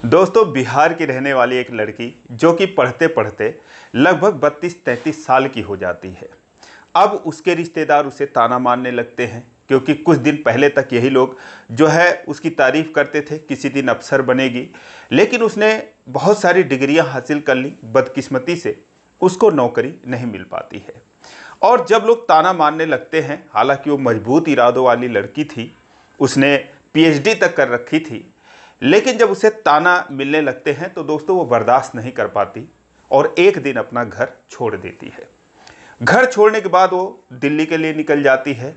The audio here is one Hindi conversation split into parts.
दोस्तों, बिहार की रहने वाली एक लड़की जो कि पढ़ते पढ़ते लगभग 32-33 साल की हो जाती है। अब उसके रिश्तेदार उसे ताना मारने लगते हैं, क्योंकि कुछ दिन पहले तक यही लोग जो है उसकी तारीफ करते थे, किसी दिन अफसर बनेगी। लेकिन उसने बहुत सारी डिग्रियां हासिल कर ली, बदकिस्मती से उसको नौकरी नहीं मिल पाती है। और जब लोग ताना मारने लगते हैं, हालांकि वो मजबूत इरादों वाली लड़की थी, उसने पीएचडी तक कर रखी थी, लेकिन जब उसे ताना मिलने लगते हैं तो दोस्तों वो बर्दाश्त नहीं कर पाती और एक दिन अपना घर छोड़ देती है। घर छोड़ने के बाद वो दिल्ली के लिए निकल जाती है,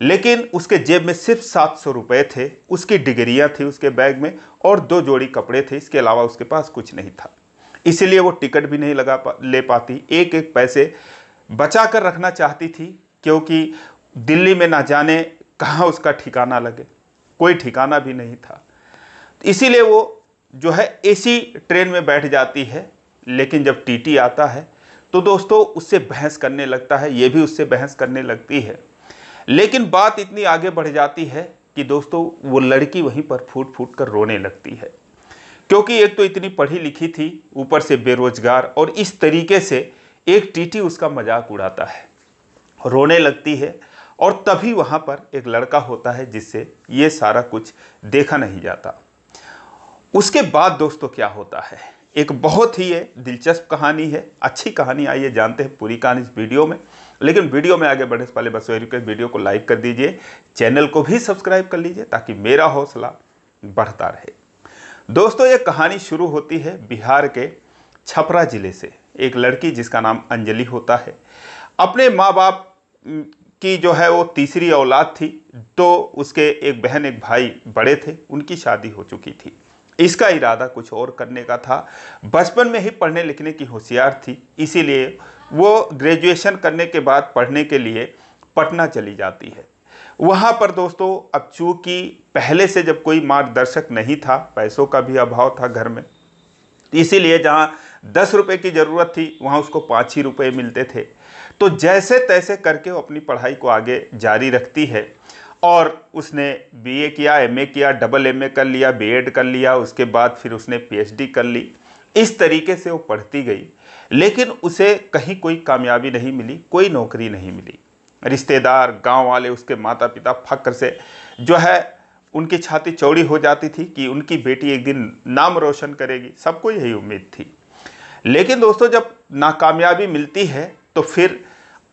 लेकिन उसके जेब में सिर्फ 700 रुपये थे, उसकी डिग्रियां थी उसके बैग में और 2 जोड़ी कपड़े थे। इसके अलावा उसके पास कुछ नहीं था, इसीलिए वो टिकट भी नहीं ले पाती। एक एक पैसे बचा कर रखना चाहती थी, क्योंकि दिल्ली में ना जाने कहाँ उसका ठिकाना लगे, कोई ठिकाना भी नहीं था। इसीलिए वो जो है एसी ट्रेन में बैठ जाती है। लेकिन जब टीटी आता है तो दोस्तों उससे बहस करने लगता है, ये भी उससे बहस करने लगती है। लेकिन बात इतनी आगे बढ़ जाती है कि दोस्तों वो लड़की वहीं पर फूट फूट कर रोने लगती है, क्योंकि एक तो इतनी पढ़ी लिखी थी, ऊपर से बेरोजगार, और इस तरीके से एक टीटी उसका मजाक उड़ाता है। रोने लगती है और तभी वहाँ पर एक लड़का होता है जिससे ये सारा कुछ देखा नहीं जाता। उसके बाद दोस्तों क्या होता है, एक बहुत ही दिलचस्प कहानी है, अच्छी कहानी। आइए जानते हैं पूरी कहानी इस वीडियो में। लेकिन वीडियो में आगे बढ़ने से पहले बस वही रिक्वेस्ट, वीडियो को लाइक कर दीजिए, चैनल को भी सब्सक्राइब कर लीजिए ताकि मेरा हौसला बढ़ता रहे। दोस्तों ये कहानी शुरू होती है बिहार के छपरा जिले से। एक लड़की जिसका नाम अंजलि होता है, अपने माँ बाप की जो है वो तीसरी औलाद थी, तो उसके एक बहन एक भाई बड़े थे, उनकी शादी हो चुकी थी। इसका इरादा कुछ और करने का था। बचपन में ही पढ़ने लिखने की होशियार थी, इसीलिए वो ग्रेजुएशन करने के बाद पढ़ने के लिए पटना चली जाती है। वहाँ पर दोस्तों अब चूँकि पहले से जब कोई मार्गदर्शक नहीं था, पैसों का भी अभाव था घर में, इसीलिए जहाँ 10 रुपये की ज़रूरत थी वहाँ उसको 5 ही रुपये मिलते थे। तो जैसे तैसे करके वो अपनी पढ़ाई को आगे जारी रखती है और उसने बीए किया, एमए किया, डबल एमए कर लिया, बीएड कर लिया, उसके बाद फिर उसने पीएचडी कर ली। इस तरीके से वो पढ़ती गई, लेकिन उसे कहीं कोई कामयाबी नहीं मिली, कोई नौकरी नहीं मिली। रिश्तेदार, गांव वाले, उसके माता पिता फक्र से जो है उनकी छाती चौड़ी हो जाती थी कि उनकी बेटी एक दिन नाम रोशन करेगी, सबको यही उम्मीद थी। लेकिन दोस्तों जब नाकामयाबी मिलती है तो फिर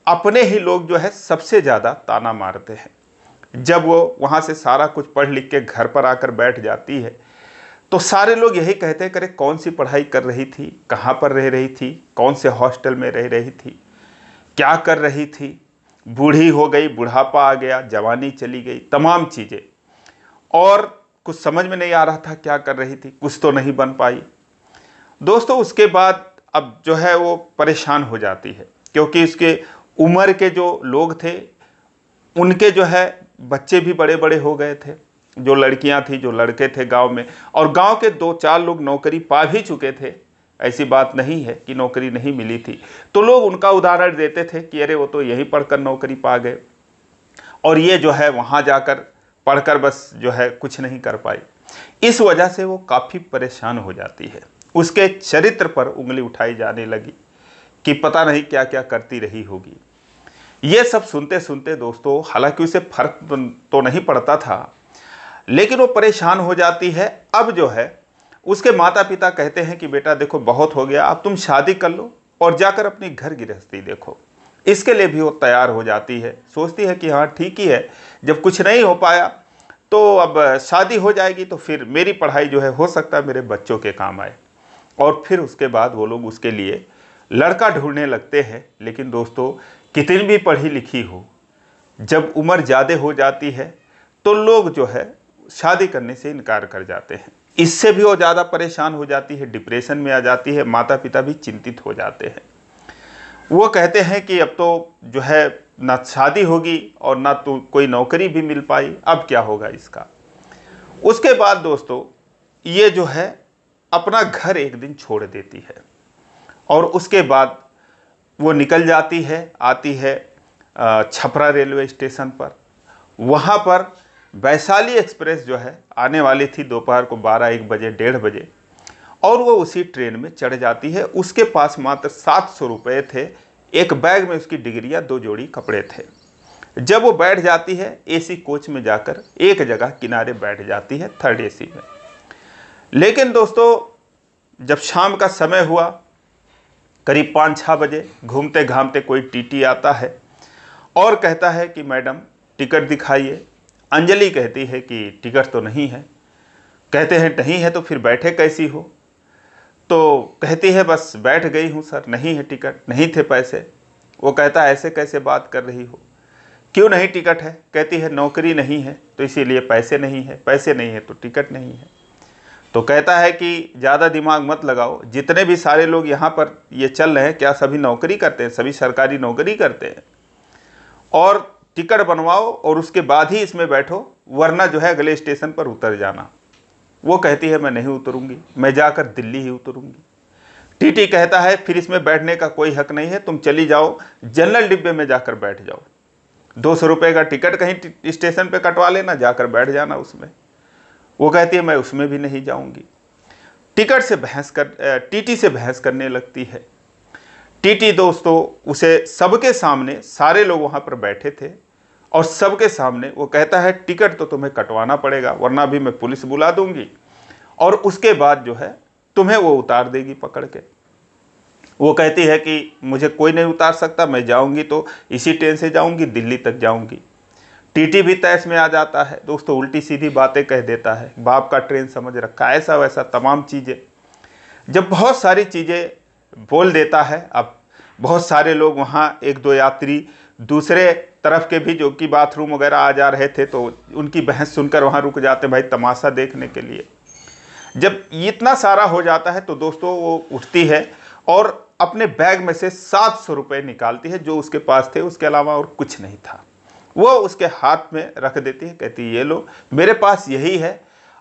अपने ही लोग जो है सबसे ज़्यादा ताना मारते हैं। जब वो वहाँ से सारा कुछ पढ़ लिख के घर पर आकर बैठ जाती है तो सारे लोग यही कहते हैं, करे कौन सी पढ़ाई कर रही थी, कहाँ पर रह रही थी, कौन से हॉस्टल में रह रही थी, क्या कर रही थी, बूढ़ी हो गई, बुढ़ापा आ गया, जवानी चली गई, तमाम चीज़ें। और कुछ समझ में नहीं आ रहा था क्या कर रही थी, कुछ तो नहीं बन पाई। दोस्तों उसके बाद अब जो है वो परेशान हो जाती है, क्योंकि उसके उम्र के जो लोग थे उनके जो है बच्चे भी बड़े बड़े हो गए थे, जो लड़कियां थी, जो लड़के थे गांव में, और गांव के 2-4 लोग नौकरी पा भी चुके थे। ऐसी बात नहीं है कि नौकरी नहीं मिली थी, तो लोग उनका उदाहरण देते थे कि अरे वो तो यहीं पढ़कर नौकरी पा गए और ये जो है वहाँ जाकर पढ़कर बस जो है कुछ नहीं कर पाई। इस वजह से वो काफ़ी परेशान हो जाती है। उसके चरित्र पर उंगली उठाई जाने लगी कि पता नहीं क्या क्या करती रही होगी। ये सब सुनते सुनते दोस्तों, हालांकि उसे फर्क तो नहीं पड़ता था, लेकिन वो परेशान हो जाती है। अब जो है उसके माता पिता कहते हैं कि बेटा देखो बहुत हो गया, अब तुम शादी कर लो और जाकर अपनी घर गृहस्थी देखो। इसके लिए भी वो तैयार हो जाती है, सोचती है कि हाँ ठीक ही है, जब कुछ नहीं हो पाया तो अब शादी हो जाएगी तो फिर मेरी पढ़ाई जो है हो सकता है मेरे बच्चों के काम आए। और फिर उसके बाद वो लोग उसके लिए लड़का ढूंढने लगते हैं। लेकिन दोस्तों कितनी भी पढ़ी लिखी हो, जब उम्र ज़्यादा हो जाती है तो लोग जो है शादी करने से इनकार कर जाते हैं। इससे भी वो ज़्यादा परेशान हो जाती है, डिप्रेशन में आ जाती है, माता पिता भी चिंतित हो जाते हैं। वो कहते हैं कि अब तो जो है ना शादी होगी और ना तो कोई नौकरी भी मिल पाई, अब क्या होगा इसका। उसके बाद दोस्तों ये जो है अपना घर एक दिन छोड़ देती है और उसके बाद वो निकल जाती है, आती है छपरा रेलवे स्टेशन पर। वहाँ पर वैशाली एक्सप्रेस जो है आने वाली थी दोपहर को 12-1 बजे 1:30 बजे, और वो उसी ट्रेन में चढ़ जाती है। उसके पास मात्र 700 रुपये थे। एक बैग में उसकी डिग्रियाँ, 2 जोड़ी कपड़े थे। जब वो बैठ जाती है एसी कोच में जाकर एक जगह किनारे बैठ जाती है, 3rd एसी में। लेकिन दोस्तों जब शाम का समय हुआ, करीब 5-6 बजे, घूमते घामते कोई टीटी आता है और कहता है कि मैडम टिकट दिखाइए। अंजलि कहती है कि टिकट तो नहीं है। कहते हैं नहीं है तो फिर बैठे कैसी हो? तो कहती है बस बैठ गई हूँ सर, नहीं है टिकट, नहीं थे पैसे। वो कहता है ऐसे कैसे बात कर रही हो, क्यों नहीं टिकट है? कहती है नौकरी नहीं है तो इसीलिए पैसे नहीं है, पैसे नहीं है तो टिकट नहीं है। तो कहता है कि ज़्यादा दिमाग मत लगाओ, जितने भी सारे लोग यहाँ पर ये चल रहे हैं क्या सभी नौकरी करते हैं? सभी सरकारी नौकरी करते हैं। और टिकट बनवाओ और उसके बाद ही इसमें बैठो, वरना जो है अगले स्टेशन पर उतर जाना। वो कहती है मैं नहीं उतरूंगी, मैं जाकर दिल्ली ही उतरूंगी। टीटी कहता है फिर इसमें बैठने का कोई हक नहीं है, तुम चली जाओ जनरल डिब्बे में जाकर बैठ जाओ। 200 रुपये का टिकट कहीं स्टेशन पे कटवा लेना, जाकर बैठ जाना उसमें। वो कहती है मैं उसमें भी नहीं जाऊंगी। टीटी से बहस करने लगती है। टीटी दोस्तों उसे सबके सामने, सारे लोग वहाँ पर बैठे थे और सबके सामने वो कहता है टिकट तो तुम्हें कटवाना पड़ेगा, वरना भी मैं पुलिस बुला दूंगी और उसके बाद जो है तुम्हें वो उतार देगी पकड़ के। वो कहती है कि मुझे कोई नहीं उतार सकता, मैं जाऊंगी तो इसी ट्रेन से जाऊंगी, दिल्ली तक जाऊंगी। टीटी भी तैस में आ जाता है दोस्तों, उल्टी सीधी बातें कह देता है, बाप का ट्रेन समझ रखा, ऐसा वैसा तमाम चीज़ें। जब बहुत सारी चीज़ें बोल देता है, अब बहुत सारे लोग वहाँ, 1-2 यात्री दूसरे तरफ के भी जो कि बाथरूम वगैरह आ जा रहे थे, तो उनकी बहस सुनकर वहाँ रुक जाते भाई तमाशा देखने के लिए। जब इतना सारा हो जाता है तो दोस्तों वो उठती है और अपने बैग में से 700 रुपये निकालती है जो उसके पास थे, उसके अलावा और कुछ नहीं था। वो उसके हाथ में रख देती है, कहती है ये लो मेरे पास यही है,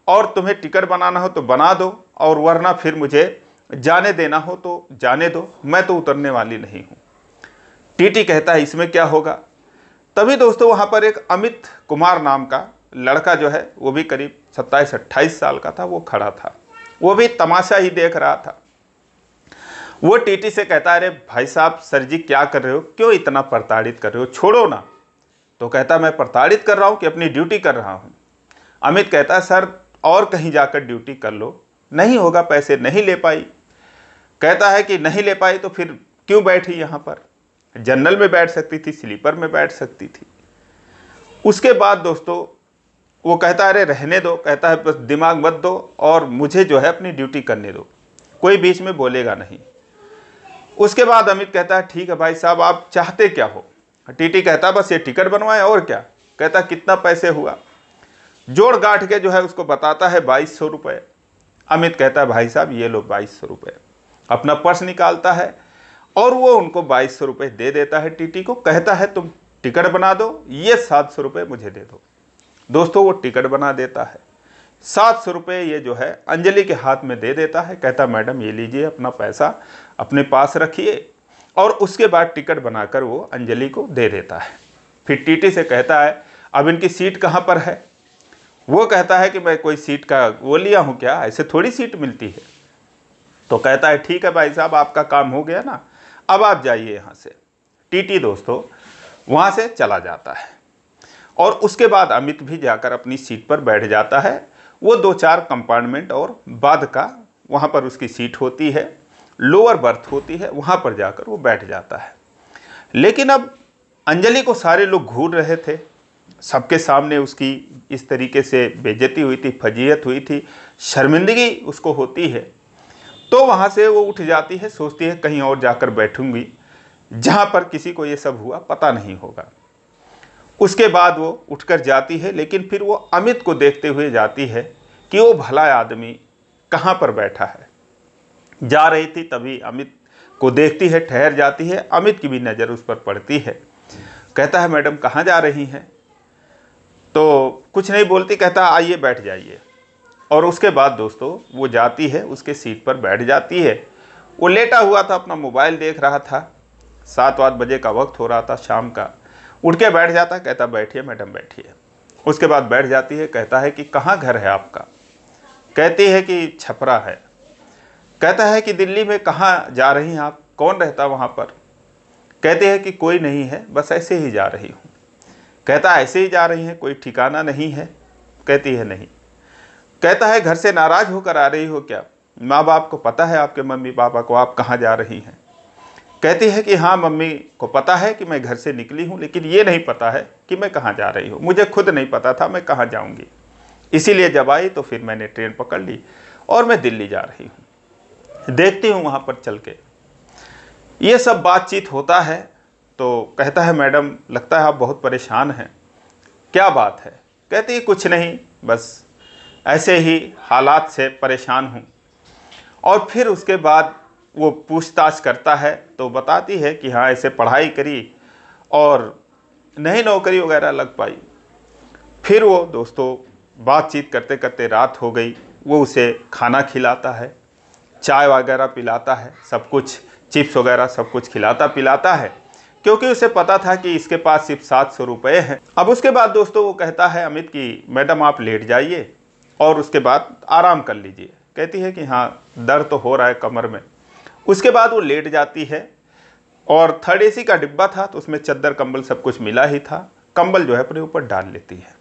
और तुम्हें टिकट बनाना हो तो बना दो, और वरना फिर मुझे जाने देना हो तो जाने दो, मैं तो उतरने वाली नहीं हूँ। टीटी कहता है इसमें क्या होगा? तभी दोस्तों वहाँ पर एक अमित कुमार नाम का लड़का जो है, वो भी करीब 27-28 साल का था, वो खड़ा था। वो भी तमाशा ही देख रहा था। वो टीटी से कहता है अरे भाई साहब, सर जी क्या कर रहे हो, क्यों इतना प्रताड़ित कर रहे हो, छोड़ो ना। तो कहता मैं प्रताड़ित कर रहा हूँ कि अपनी ड्यूटी कर रहा हूँ। अमित कहता है सर और कहीं जाकर ड्यूटी कर लो, नहीं होगा, पैसे नहीं ले पाई। कहता है कि नहीं ले पाई तो फिर क्यों बैठी यहाँ पर, जनरल में बैठ सकती थी, स्लीपर में बैठ सकती थी। उसके बाद दोस्तों वो कहता है अरे रहने दो, कहता है बस दिमाग मत दो और मुझे जो है अपनी ड्यूटी करने दो, कोई बीच में बोलेगा नहीं। उसके बाद अमित कहता है ठीक है भाई साहब आप चाहते क्या हो? टीटी कहता बस ये टिकट बनवाए और क्या। कहता कितना पैसे हुआ? जोड़ गांठ के जो है उसको बताता है 2200 रुपये। अमित कहता है भाई साहब ये लो 2200 रुपये। अपना पर्स निकालता है और वो उनको 2200 रुपये दे देता है टीटी को। कहता है तुम टिकट बना दो, ये 700 रुपये मुझे दे दो। दोस्तों वो टिकट बना देता है, 700 रुपये ये जो है अंजलि के हाथ में दे देता है। कहता मैडम ये लीजिए अपना पैसा अपने पास रखिए, और उसके बाद टिकट बनाकर वो अंजलि को दे देता है। फिर टीटी से कहता है अब इनकी सीट कहाँ पर है? वो कहता है कि मैं कोई सीट का वो लिया हूँ क्या, ऐसे थोड़ी सीट मिलती है। तो कहता है ठीक है भाई साहब आपका काम हो गया ना, अब आप जाइए यहाँ से। टीटी दोस्तों वहाँ से चला जाता है और उसके बाद अमित भी जाकर अपनी सीट पर बैठ जाता है। वो 2-4 कंपार्टमेंट और बाद का वहाँ पर उसकी सीट होती है, लोअर बर्थ होती है, वहाँ पर जाकर वो बैठ जाता है। लेकिन अब अंजलि को सारे लोग घूर रहे थे, सबके सामने उसकी इस तरीके से बेइज्जती हुई थी, फजीहत हुई थी, शर्मिंदगी उसको होती है। तो वहाँ से वो उठ जाती है, सोचती है कहीं और जाकर बैठूंगी जहाँ पर किसी को ये सब हुआ पता नहीं होगा। उसके बाद वो उठकर जाती है, लेकिन फिर वो अमित को देखते हुए जाती है कि वो भला आदमी कहाँ पर बैठा है। जा रही थी तभी अमित को देखती है, ठहर जाती है। अमित की भी नज़र उस पर पड़ती है। कहता है मैडम कहाँ जा रही हैं? तो कुछ नहीं बोलती, कहता आइए बैठ जाइए। और उसके बाद दोस्तों वो जाती है, उसके सीट पर बैठ जाती है। वो लेटा हुआ था, अपना मोबाइल देख रहा था, 7-8 बजे का वक्त हो रहा था शाम का। उठ के बैठ जाता, कहता बैठिए मैडम बैठिए। उसके बाद बैठ जाती है। कहता है कि कहाँ घर है आपका? कहती है कि छपरा है। कहता है कि दिल्ली में कहाँ जा रही हैं आप? कौन रहता वहाँ पर? कहती है कि कोई नहीं है, बस ऐसे ही जा रही हूँ। कहता है ऐसे ही जा रही हैं, कोई ठिकाना नहीं है? कहती है नहीं। कहता है घर से नाराज़ होकर आ रही हो क्या? माँ बाप को पता है, आपके मम्मी पापा को, आप कहाँ जा रही हैं? कहती है कि हाँ, मम्मी को पता है कि मैं घर से निकली हूँ, लेकिन ये नहीं पता है कि मैं कहाँ जा रही हूँ। मुझे खुद नहीं पता था मैं कहाँ जाऊँगी, इसीलिए जब आई तो फिर मैंने ट्रेन पकड़ ली और मैं दिल्ली जा रही हूँ। देखती हूँ वहाँ पर चल के। ये सब बातचीत होता है। तो कहता है मैडम लगता है आप बहुत परेशान हैं, क्या बात है? कहती है कुछ नहीं, बस ऐसे ही हालात से परेशान हूँ। और फिर उसके बाद वो पूछताछ करता है तो बताती है कि हाँ ऐसे पढ़ाई करी और नहीं नौकरी वगैरह लग पाई। फिर वो दोस्तों बातचीत करते करते रात हो गई। वो उसे खाना खिलाता है, चाय वगैरह पिलाता है, सब कुछ चिप्स वगैरह सब कुछ खिलाता पिलाता है, क्योंकि उसे पता था कि इसके पास सिर्फ 700 रुपये हैं। अब उसके बाद दोस्तों वो कहता है अमित की मैडम आप लेट जाइए और उसके बाद आराम कर लीजिए। कहती है कि हाँ दर्द तो हो रहा है कमर में। उसके बाद वो लेट जाती है और 3rd AC का डिब्बा था तो उसमें चद्दर कंबल सब कुछ मिला ही था। कंबल जो है अपने ऊपर डाल लेती है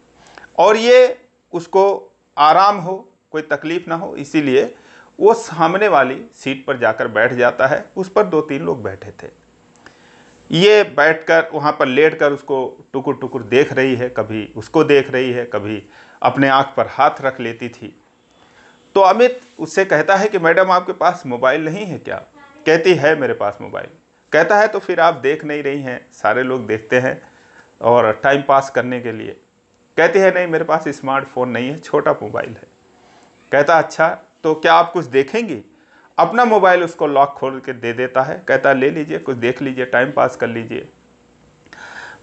और ये उसको आराम हो, कोई तकलीफ़ ना हो, इसीलिए वो सामने वाली सीट पर जाकर बैठ जाता है। उस पर 2-3 लोग बैठे थे। ये बैठकर वहाँ पर लेटकर उसको टुकुर टुकुर देख रही है, कभी उसको देख रही है, कभी अपने आँख पर हाथ रख लेती थी। तो अमित उससे कहता है कि मैडम आपके पास मोबाइल नहीं है क्या? कहती है मेरे पास मोबाइल। कहता है तो फिर आप देख नहीं रही हैं, सारे लोग देखते हैं और टाइम पास करने के लिए। कहती है नहीं मेरे पास स्मार्टफोन नहीं है, छोटा मोबाइल है। कहता अच्छा तो क्या आप कुछ देखेंगी? अपना मोबाइल उसको लॉक खोल के दे देता है। कहता ले लीजिए, कुछ देख लीजिए, टाइम पास कर लीजिए।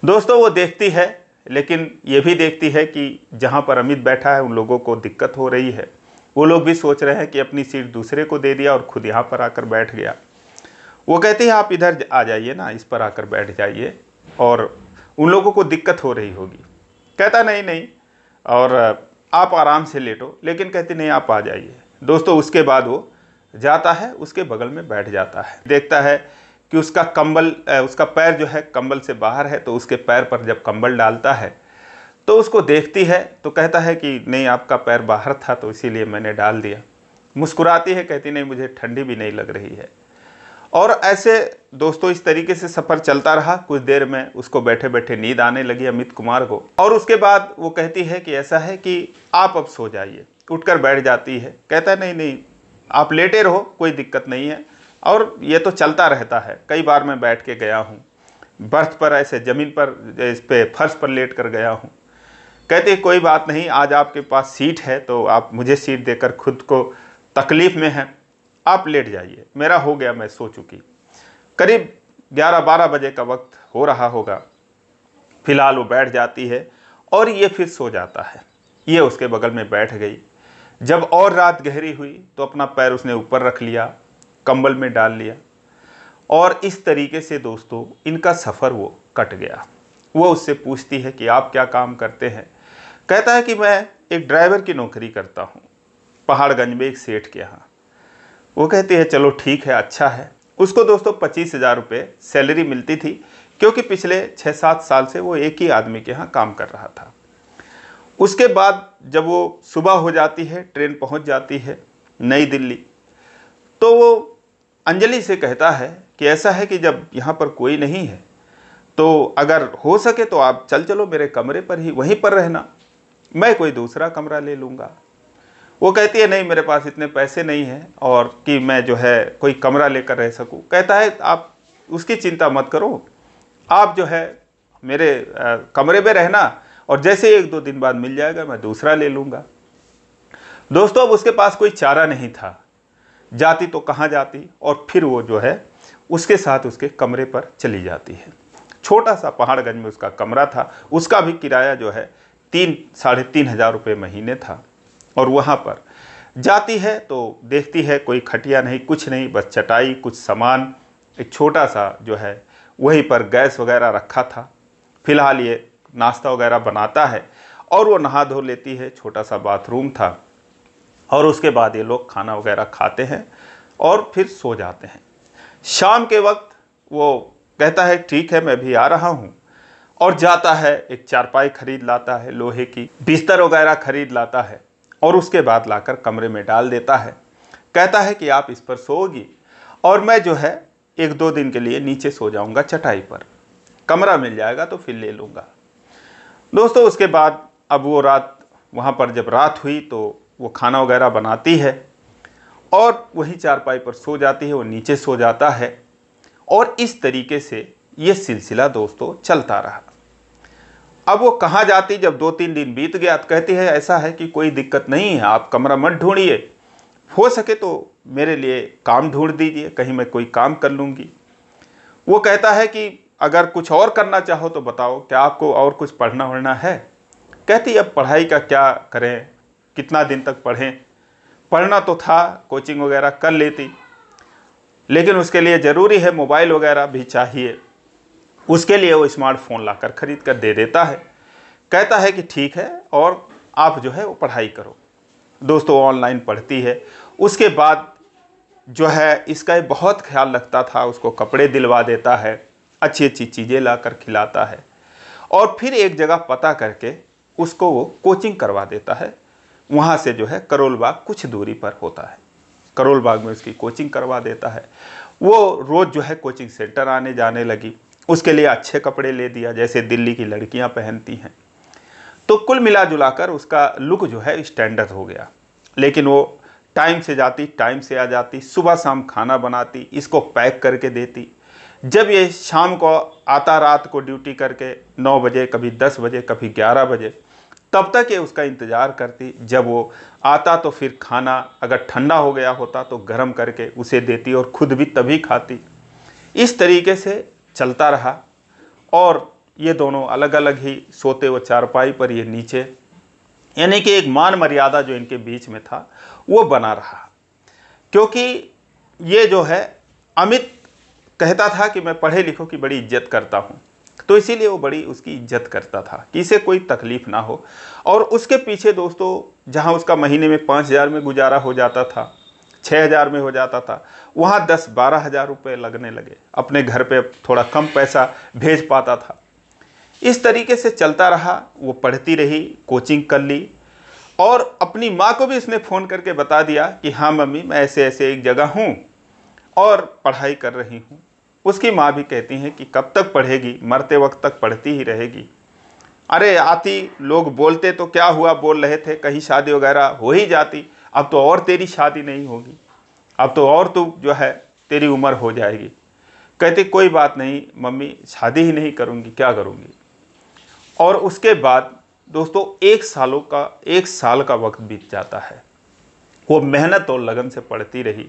दोस्तों वो देखती है, लेकिन ये भी देखती है कि जहाँ पर अमित बैठा है उन लोगों को दिक्कत हो रही है। वो लोग भी सोच रहे हैं कि अपनी सीट दूसरे को दे दिया और खुद यहाँ पर आकर बैठ गया। वो कहती है आप इधर आ जाइए ना, इस पर आकर बैठ जाइए और उन लोगों को दिक्कत हो रही होगी। कहता नहीं नहीं और आप आराम से लेटो, लेकिन कहती नहीं आप आ जाइए। दोस्तों उसके बाद वो जाता है, उसके बगल में बैठ जाता है। देखता है कि उसका कंबल उसका पैर जो है कंबल से बाहर है, तो उसके पैर पर जब कंबल डालता है तो उसको देखती है तो कहता है कि नहीं आपका पैर बाहर था तो इसीलिए मैंने डाल दिया। मुस्कुराती है, कहती नहीं मुझे ठंडी भी नहीं लग रही है। और ऐसे दोस्तों इस तरीके से सफ़र चलता रहा। कुछ देर में उसको बैठे बैठे नींद आने लगी अमित कुमार को, और उसके बाद वो कहती है कि ऐसा है कि आप अब सो जाइए। उठकर बैठ जाती है। कहता है नहीं नहीं आप लेटे रहो, कोई दिक्कत नहीं है, और ये तो चलता रहता है, कई बार मैं बैठ के गया हूँ, बर्थ पर ऐसे ज़मीन पर इस पे फर्श पर लेट कर गया हूँ। कहते कोई बात नहीं, आज आपके पास सीट है तो आप मुझे सीट देकर खुद को तकलीफ़ में हैं, आप लेट जाइए, मेरा हो गया, मैं सो चुकी। करीब 11-12 बजे का वक्त हो रहा होगा। फिलहाल वो बैठ जाती है और ये फिर सो जाता है। ये उसके बगल में बैठ गई। जब और रात गहरी हुई तो अपना पैर उसने ऊपर रख लिया, कंबल में डाल लिया, और इस तरीके से दोस्तों इनका सफ़र वो कट गया। वो उससे पूछती है कि आप क्या काम करते हैं? कहता है कि मैं एक ड्राइवर की नौकरी करता हूँ पहाड़गंज में एक सेठ के यहाँ। वो कहती है चलो ठीक है, अच्छा है। उसको दोस्तों 25,000 रुपये सैलरी मिलती थी, क्योंकि पिछले 6-7 साल से वो एक ही आदमी के यहाँ काम कर रहा था। उसके बाद जब वो सुबह हो जाती है, ट्रेन पहुँच जाती है नई दिल्ली, तो वो अंजलि से कहता है कि ऐसा है कि जब यहाँ पर कोई नहीं है तो अगर हो सके तो आप चलो मेरे कमरे पर ही, वहीं पर रहना, मैं कोई दूसरा कमरा ले लूँगा। वो कहती है नहीं मेरे पास इतने पैसे नहीं हैं और कि मैं जो है कोई कमरा लेकर रह सकूं। कहता है आप उसकी चिंता मत करो, आप जो है मेरे कमरे में रहना, और जैसे 1-2 दिन बाद मिल जाएगा मैं दूसरा ले लूँगा। दोस्तों अब उसके पास कोई चारा नहीं था, जाती तो कहाँ जाती, और फिर वो जो है उसके साथ उसके कमरे पर चली जाती है। छोटा सा पहाड़गंज में उसका कमरा था, उसका भी किराया जो है 3-3.5 हज़ार रुपये महीने था। और वहाँ पर जाती है तो देखती है कोई खटिया नहीं, कुछ नहीं, बस चटाई, कुछ सामान, एक छोटा सा जो है वहीं पर गैस वगैरह रखा था। फिलहाल ये नाश्ता वगैरह बनाता है और वो नहा धो लेती है, छोटा सा बाथरूम था। और उसके बाद ये लोग खाना वगैरह खाते हैं और फिर सो जाते हैं। शाम के वक्त वो कहता है ठीक है मैं भी आ रहा हूँ, और जाता है, एक चारपाई खरीद लाता है, लोहे की बिस्तर वगैरह खरीद लाता है और उसके बाद लाकर कमरे में डाल देता है। कहता है कि आप इस पर सोओगी और मैं जो है 1-2 दिन के लिए नीचे सो जाऊंगा चटाई पर, कमरा मिल जाएगा तो फिर ले लूँगा। दोस्तों उसके बाद अब वो रात वहाँ पर जब रात हुई तो वो खाना वगैरह बनाती है और वहीं चारपाई पर सो जाती है, वो नीचे सो जाता है। और इस तरीके से ये सिलसिला दोस्तों चलता रहा। अब वो कहाँ जाती, जब 2-3 दिन बीत गया तो कहती है ऐसा है कि कोई दिक्कत नहीं है, आप कमरा मत ढूंढिए, हो सके तो मेरे लिए काम ढूंढ दीजिए, कहीं मैं कोई काम कर लूँगी। वो कहता है कि अगर कुछ और करना चाहो तो बताओ, क्या आपको और कुछ पढ़ना वढ़ना है। कहती अब पढ़ाई का क्या करें, कितना दिन तक पढ़ें, पढ़ना तो था, कोचिंग वगैरह कर लेती, लेकिन उसके लिए ज़रूरी है मोबाइल वगैरह भी चाहिए। उसके लिए वो स्मार्टफोन लाकर खरीद कर दे देता है। कहता है कि ठीक है और आप जो है वो पढ़ाई करो। दोस्तों ऑनलाइन पढ़ती है। उसके बाद जो है इसका बहुत ख्याल रखता था, उसको कपड़े दिलवा देता है, अच्छी अच्छी चीज़ें लाकर खिलाता है और फिर एक जगह पता करके उसको वो कोचिंग करवा देता है। वहाँ से जो है करोल बाग कुछ दूरी पर होता है, करोल बाग में उसकी कोचिंग करवा देता है। वो रोज़ जो है कोचिंग सेंटर आने जाने लगी। उसके लिए अच्छे कपड़े ले दिया जैसे दिल्ली की लड़कियां पहनती हैं। तो कुल मिला जुलाकर उसका लुक जो है स्टैंडर्ड हो गया। लेकिन वो टाइम से जाती, टाइम से आ जाती, सुबह शाम खाना बनाती, इसको पैक करके देती। जब ये शाम को आता, रात को ड्यूटी करके 9 बजे, कभी 10 बजे, कभी 11 बजे, तब तक ये उसका इंतज़ार करती। जब वो आता तो फिर खाना अगर ठंडा हो गया होता तो गर्म करके उसे देती और खुद भी तभी खाती। इस तरीके से चलता रहा और ये दोनों अलग अलग ही सोते, वो चारपाई पर, ये नीचे, यानी कि एक मान मर्यादा जो इनके बीच में था वो बना रहा। क्योंकि ये जो है अमित कहता था कि मैं पढ़े लिखों की बड़ी इज्जत करता हूँ, तो इसीलिए वो बड़ी उसकी इज्जत करता था कि इसे कोई तकलीफ़ ना हो। और उसके पीछे दोस्तों जहाँ उसका महीने में 5,000 में गुजारा हो जाता था, 6,000 में हो जाता था, वहाँ 10-12 हज़ार रुपये लगने लगे। अपने घर पे थोड़ा कम पैसा भेज पाता था। इस तरीके से चलता रहा। वो पढ़ती रही, कोचिंग कर ली और अपनी माँ को भी उसने फ़ोन करके बता दिया कि हाँ मम्मी मैं ऐसे ऐसे एक जगह हूँ और पढ़ाई कर रही हूँ। उसकी माँ भी कहती हैं कि कब तक पढ़ेगी, मरते वक्त तक पढ़ती ही रहेगी। अरे आती, लोग बोलते तो क्या हुआ, बोल रहे थे कहीं शादी वगैरह हो ही जाती, अब तो और तेरी शादी नहीं होगी, अब तो और तू जो है तेरी उम्र हो जाएगी। कहती कोई बात नहीं मम्मी, शादी ही नहीं करूँगी, क्या करूँगी। और उसके बाद दोस्तों 1 साल का वक्त बीत जाता है। वो मेहनत और लगन से पढ़ती रही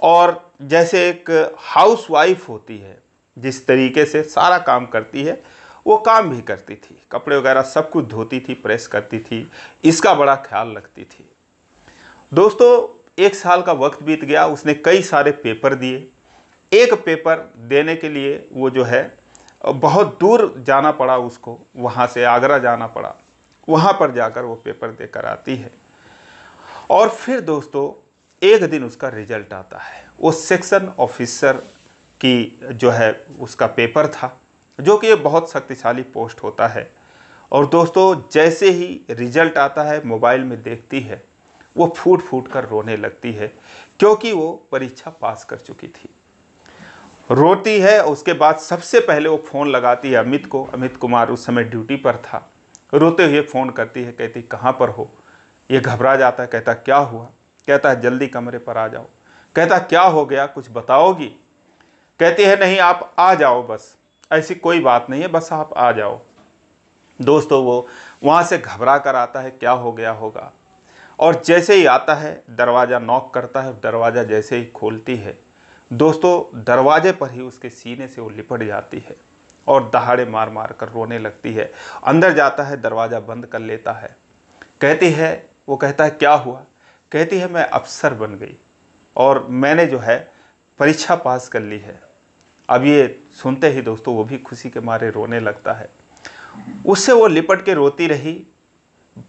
और जैसे एक हाउसवाइफ होती है जिस तरीके से सारा काम करती है वो काम भी करती थी, कपड़े वगैरह सब कुछ धोती थी, प्रेस करती थी, इसका बड़ा ख्याल रखती थी। दोस्तों 1 साल का वक्त बीत गया। उसने कई सारे पेपर दिए। एक पेपर देने के लिए वो जो है बहुत दूर जाना पड़ा उसको, वहाँ से आगरा जाना पड़ा। वहाँ पर जाकर वो पेपर देकर आती है और फिर दोस्तों एक दिन उसका रिजल्ट आता है। वो सेक्शन ऑफिसर की जो है उसका पेपर था, जो कि ये बहुत शक्तिशाली पोस्ट होता है। और दोस्तों जैसे ही रिजल्ट आता है, मोबाइल में देखती है, वो फूट फूट कर रोने लगती है क्योंकि वो परीक्षा पास कर चुकी थी। रोती है। उसके बाद सबसे पहले वो फ़ोन लगाती है अमित को। अमित कुमार उस समय ड्यूटी पर था। रोते हुए फ़ोन करती है, कहती कहाँ पर हो। ये घबरा जाता है, कहता क्या हुआ। कहता है जल्दी कमरे पर आ जाओ। कहता क्या हो गया, कुछ बताओगी। कहती है नहीं आप आ जाओ, बस ऐसी कोई बात नहीं है, बस आप आ जाओ। दोस्तों वो वहाँ से घबरा कर आता है, क्या हो गया होगा। और जैसे ही आता है दरवाज़ा नॉक करता है, दरवाज़ा जैसे ही खोलती है दोस्तों दरवाजे पर ही उसके सीने से वो लिपट जाती है और दहाड़े मार मार कर रोने लगती है। अंदर जाता है, दरवाज़ा बंद कर लेता है। कहती है, वो कहता है क्या हुआ। कहती है मैं अफसर बन गई और मैंने जो है परीक्षा पास कर ली है। अब ये सुनते ही दोस्तों वो भी खुशी के मारे रोने लगता है। उससे वो लिपट के रोती रही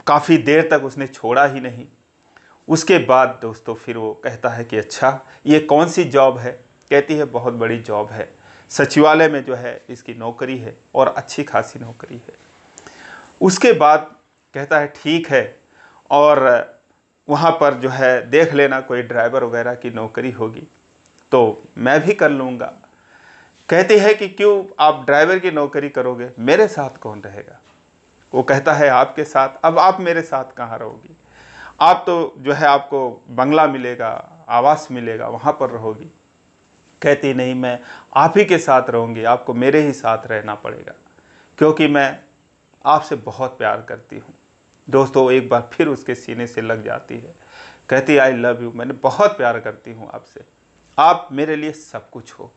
काफ़ी देर तक उसने छोड़ा ही नहीं। उसके बाद दोस्तों फिर वो कहता है कि अच्छा ये कौन सी जॉब है? कहती है बहुत बड़ी जॉब है, सचिवालय में जो है इसकी नौकरी है और अच्छी खासी नौकरी है। उसके बाद कहता है ठीक है, और वहाँ पर जो है देख लेना कोई ड्राइवर वगैरह की नौकरी होगी तो मैं भी कर लूँगा। कहती है कि क्यों आप ड्राइवर की नौकरी करोगे, मेरे साथ कौन रहेगा? वो कहता है आपके साथ। अब आप मेरे साथ कहाँ रहोगी? आप तो जो है आपको बंगला मिलेगा, आवास मिलेगा, वहाँ पर रहोगी। कहती नहीं, मैं आप ही के साथ रहूँगी, आपको मेरे ही साथ रहना पड़ेगा क्योंकि मैं आपसे बहुत प्यार करती हूँ। दोस्तों एक बार फिर उसके सीने से लग जाती है। कहती आई लव यू, मैंने बहुत प्यार करती हूँ आपसे, आप मेरे लिए सब कुछ हो।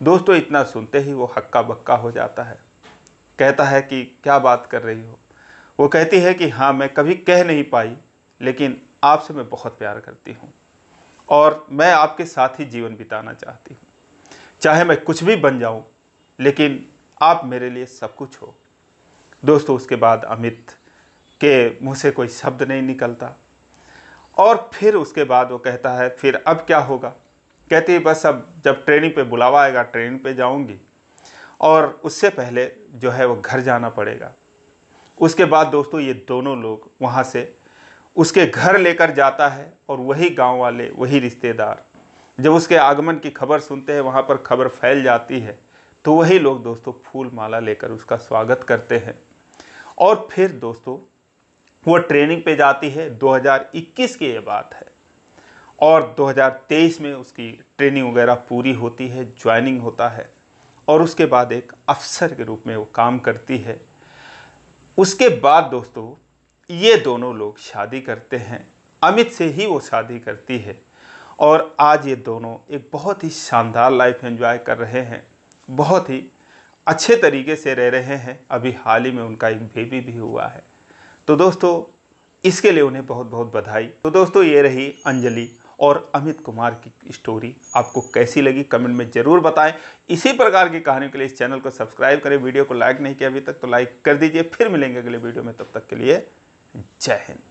दोस्तों इतना सुनते ही वो हक्का बक्का हो जाता है। कहता है कि क्या बात कर रही हो? वो कहती है कि हाँ मैं कभी कह नहीं पाई, लेकिन आपसे मैं बहुत प्यार करती हूँ और मैं आपके साथ ही जीवन बिताना चाहती हूँ। चाहे मैं कुछ भी बन जाऊँ, लेकिन आप मेरे लिए सब कुछ हो। दोस्तों उसके बाद अमित के मुँह से कोई शब्द नहीं निकलता और फिर उसके बाद वो कहता है फिर अब क्या होगा? कहती है बस अब जब ट्रेनिंग पे बुलावा आएगा ट्रेनिंग पे जाऊंगी और उससे पहले जो है वो घर जाना पड़ेगा। उसके बाद दोस्तों ये दोनों लोग वहाँ से उसके घर लेकर जाता है और वही गांव वाले, वही रिश्तेदार जब उसके आगमन की खबर सुनते हैं, वहाँ पर खबर फैल जाती है, तो वही लोग दोस्तों फूल माला लेकर उसका स्वागत करते हैं। और फिर दोस्तों वो ट्रेनिंग पे जाती है। 2021 की ये बात है और 2023 में उसकी ट्रेनिंग वगैरह पूरी होती है, ज्वाइनिंग होता है और उसके बाद एक अफसर के रूप में वो काम करती है। उसके बाद दोस्तों ये दोनों लोग शादी करते हैं। अमित से ही वो शादी करती है और आज ये दोनों एक बहुत ही शानदार लाइफ एंजॉय कर रहे हैं, बहुत ही अच्छे तरीके से रह रहे हैं। अभी हाल ही में उनका एक बेबी भी हुआ है। तो दोस्तों इसके लिए उन्हें बहुत बहुत बधाई। तो दोस्तों ये रही अंजलि और अमित कुमार की स्टोरी। आपको कैसी लगी कमेंट में ज़रूर बताएं। इसी प्रकार की कहानियों के लिए इस चैनल को सब्सक्राइब करें। वीडियो को लाइक नहीं किया अभी तक तो लाइक कर दीजिए। फिर मिलेंगे अगले वीडियो में, तब तक के लिए जय हिंद।